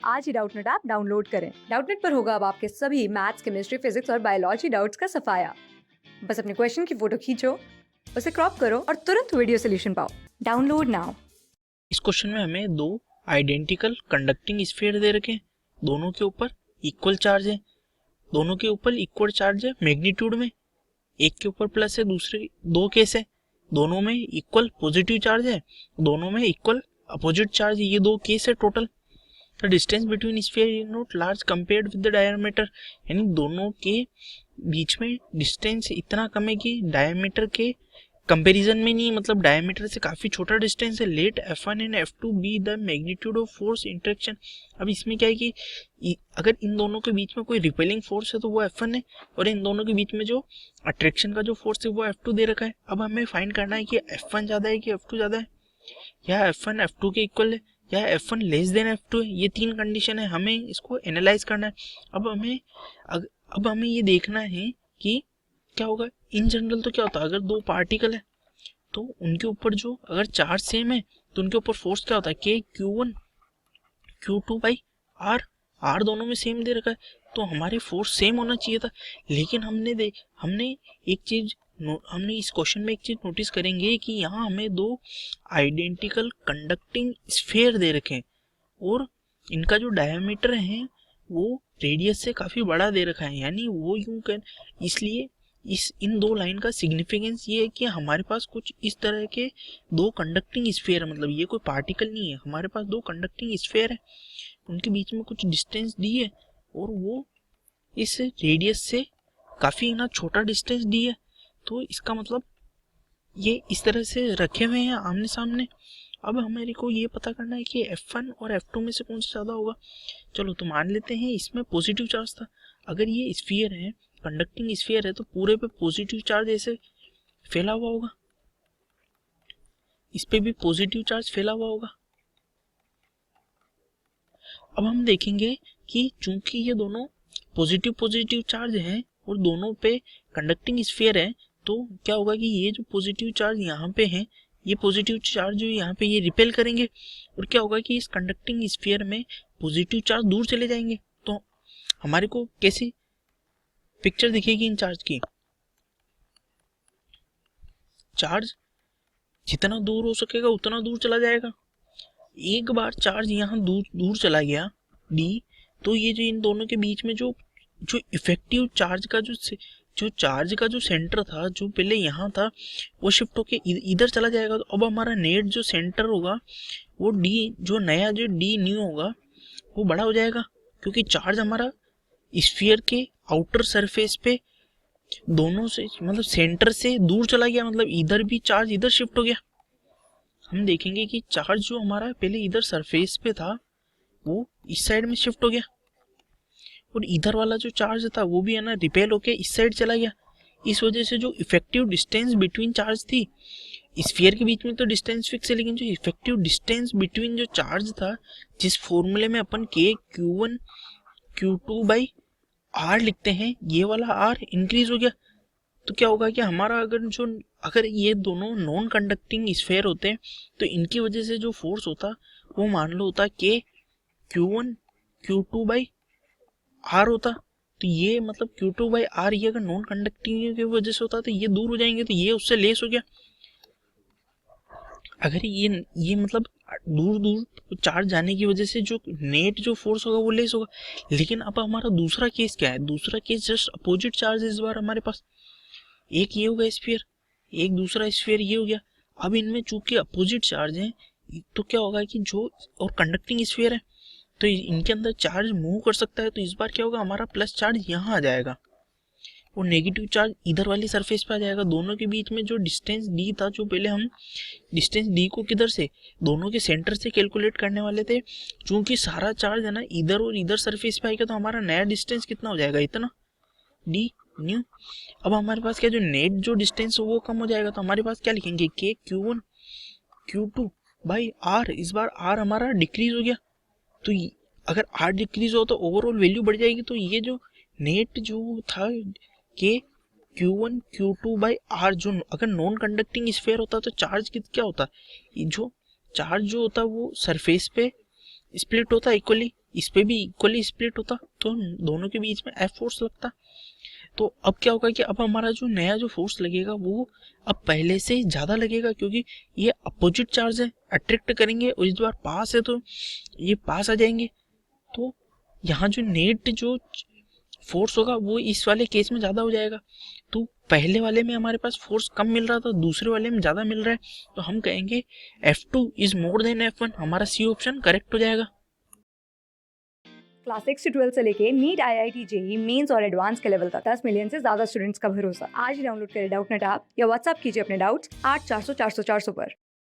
आज ही Doubtnut app download करें। Doubtnut पर होगा अब आपके सभी मैथ्स, केमिस्ट्री, फिजिक्स और बायोलॉजी डाउट्स का सफाया। बस अपने क्वेश्चन की फोटो खींचो, उसे क्रॉप करो और तुरंत वीडियो सोल्यूशन पाओ। Download now. इस क्वेश्चन में हमें दो आइडेंटिकल कंडक्टिंग स्फीयर दे रखे हैं। दोनों के ऊपर इक्वल चार्ज है, दोनों के ऊपर इक्वल चार्ज है मैग्नीट्यूड में। एक के ऊपर प्लस है, दूसरे दो केस है, दोनों में इक्वल पॉजिटिव चार्ज है, दोनों में इक्वल अपोजिट चार्ज है। ये दो केस है total. The distance between sphere is not large compared with the diameter, यानी दोनों के बीच में डिस्टेंस इतना कम है कि डायमीटर के कंपैरिजन में नहीं, मतलब डायमीटर से काफी छोटा डिस्टेंस है। Let F1 and F2 be the magnitude of force interaction. अब इसमें क्या है कि अगर इन दोनों के बीच में कोई रिपेलिंग फोर्स है तो वो F1 है, और इन दोनों के बीच में जो अट्रैक्शन का जो फोर्स है वो F2 दे रखा है। अब हमें फाइंड करना है कि F1 ज्यादा है कि F2 ज्यादा है, या F1 F2 के इक्वल है, या F1 लेस देन F2 है। ये तीन कंडीशन है, हमें इसको एनालाइज करना है। अब हमें ये देखना है कि क्या होगा। इन जनरल तो क्या होता है, अगर दो पार्टिकल है तो उनके ऊपर जो अगर चार्ज सेम है तो उनके ऊपर फोर्स क्या होता है, के Q1 Q2 बाई आर दोनों में सेम दे रखा है, तो हमारे फोर्स सेम होना चाहिए था। लेकिन हमने इस क्वेश्चन में एक चीज नोटिस करेंगे कि यहाँ हमें दो आइडेंटिकल कंडक्टिंग स्फीयर दे रखे हैं, और इनका जो डायमीटर है वो रेडियस से काफी बड़ा दे रखा है। यानी वो इसलिए इन दो लाइन का सिग्निफिकेंस ये है कि हमारे पास कुछ इस तरह के दो कंडक्टिंग स्फीयर है, मतलब ये कोई पार्टिकल नहीं है, हमारे पास दो कंडक्टिंग स्फीयर है, उनके बीच में कुछ डिस्टेंस दी है, और वो इस रेडियस से काफी ना छोटा डिस्टेंस दी है। तो इसका मतलब ये इस तरह से रखे हुए हैं आमने सामने। अब हमारे को ये पता करना है कि F1 और F2 में से कौन सा ज्यादा होगा। चलो तो मान लेते हैं इसमें पॉजिटिव चार्ज था। अगर ये स्फीयर है, कंडक्टिंग स्फीयर है, तो पूरे पे पॉजिटिव चार्ज ऐसे फैला हुआ होगा, इस पे भी पॉजिटिव चार्ज फैला हुआ होगा। अब हम देखेंगे कि चूंकि ये दोनों पॉजिटिव पॉजिटिव चार्ज हैं और दोनों पे कंडक्टिंग स्फीयर है, तो क्या होगा कि ये जो पॉजिटिव चार्ज यहाँ पे है, ये पॉजिटिव चार्ज जो यहाँ पे ये रिपेल करेंगे, और क्या होगा कि इस कंडक्टिंग स्फीयर में पॉजिटिव चार्ज दूर चले जाएंगे। तो हमारे को कैसी पिक्चर दिखेगी इन चार्ज की। चार्ज जितना दूर हो सकेगा उतना दूर चला जाएगा। एक बार चार्ज यहाँ दूर चला गया डी, तो ये जो इन दोनों के बीच में जो इफेक्टिव चार्ज का जो चार्ज का जो सेंटर था, जो पहले यहाँ था, वो शिफ्ट होके इधर चला जाएगा। तो अब हमारा नेट जो सेंटर होगा वो डी, जो नया जो डी न्यू होगा वो बड़ा हो जाएगा, क्योंकि चार्ज हमारा स्फीयर के आउटर सरफेस पे दोनों से, मतलब सेंटर से दूर चला गया, मतलब इधर भी चार्ज इधर शिफ्ट हो गया। हम देखेंगे कि चार्ज जो हमारा पहले इधर सरफेस पे था वो इस साइड में शिफ्ट हो गया, और इधर वाला जो चार्ज था वो भी है ना रिपेल होके इस साइड चला गया। इस वजह से जो इफेक्टिव डिस्टेंस बिटवीन चार्ज थी, स्फीयर के बीच में तो डिस्टेंस फिक्स है, लेकिन जो इफेक्टिव डिस्टेंस बिटवीन जो चार्ज था, जिस फॉर्मूले में अपन के Q1 Q2 बाई आर लिखते हैं, ये वाला आर इंक्रीज हो गया। तो क्या होगा कि हमारा अगर ये दोनों नॉन कंडक्टिंग स्फीयर होते तो इनकी वजह से जो फोर्स होता वो मान लो होता के Q1 Q2 बाई आर होता। तो ये मतलब Q2 बाई आर, ये अगर नॉन कंडक्टिंग की वजह से होता तो ये दूर हो जाएंगे, तो ये उससे लेस हो गया। अगर ये मतलब दूर चार्ज जाने की वजह से जो नेट जो फोर्स होगा वो लेस होगा। लेकिन अब हमारा दूसरा केस क्या है, दूसरा केस जस्ट अपोजिट चार्ज इस बार हमारे पास। एक ये होगा स्फीयर, एक दूसरा स्फीयर ये हो गया। अब इनमें चूंकि अपोजिट चार्ज है तो क्या होगा कि जो और कंडक्टिंग स्फीयर है तो इनके अंदर चार्ज मूव कर सकता है। तो इस बार क्या होगा, हमारा प्लस चार्ज यहाँ आ जाएगा और नेगेटिव चार्ज इधर वाली सरफेस पे आ जाएगा। दोनों के बीच में जो डिस्टेंस डी था, जो पहले हम डिस्टेंस डी को किधर से, दोनों के सेंटर से कैलकुलेट करने वाले थे, चूंकि सारा चार्ज है ना इधर और इधर सरफेस पे आएगा, तो हमारा नया डिस्टेंस कितना हो जाएगा, इतना डी न्यू। अब हमारे पास क्या जो नेट जो डिस्टेंस वो कम हो जाएगा, तो हमारे पास क्या लिखेंगे के Q1 Q2 बाई आर। इस बार आर हमारा डिक्रीज हो गया, तो अगर आर डिक्रीज हो तो ओवरऑल वैल्यू बढ़ जाएगी। तो ये जो नेट जो था के Q1 Q2 बाई आर, जो अगर नॉन कंडक्टिंग स्फीयर होता तो चार्ज क्या होता, जो चार्ज जो होता वो सरफेस पे स्प्लिट होता इक्वली, इस पे भी इक्वली स्प्लिट होता तो दोनों के बीच में एफ फोर्स लगता। तो अब क्या होगा कि अब हमारा जो नया जो फोर्स लगेगा वो अब पहले से ज़्यादा लगेगा, क्योंकि ये अपोजिट चार्ज है, अट्रैक्ट करेंगे और इस बार पास है तो ये पास आ जाएंगे। तो यहाँ जो नेट जो फोर्स होगा वो इस वाले केस में ज़्यादा हो जाएगा। तो पहले वाले में हमारे पास फोर्स कम मिल रहा था, दूसरे वाले में ज़्यादा मिल रहा है, तो हम कहेंगे F2 is more than F1। हमारा सी ऑप्शन करेक्ट हो जाएगा। क्लास 6 से 12 से लेके नीट, IIT, जेई मेंस और एडवांस के लेवल तक 10 मिलियन से ज्यादा स्टूडेंट्स का भरोसा। आज ही डाउनलोड करें डाउटनेट ऐप या व्हाट्सएप कीजिए अपने डाउट्स 8400 400 400 पर।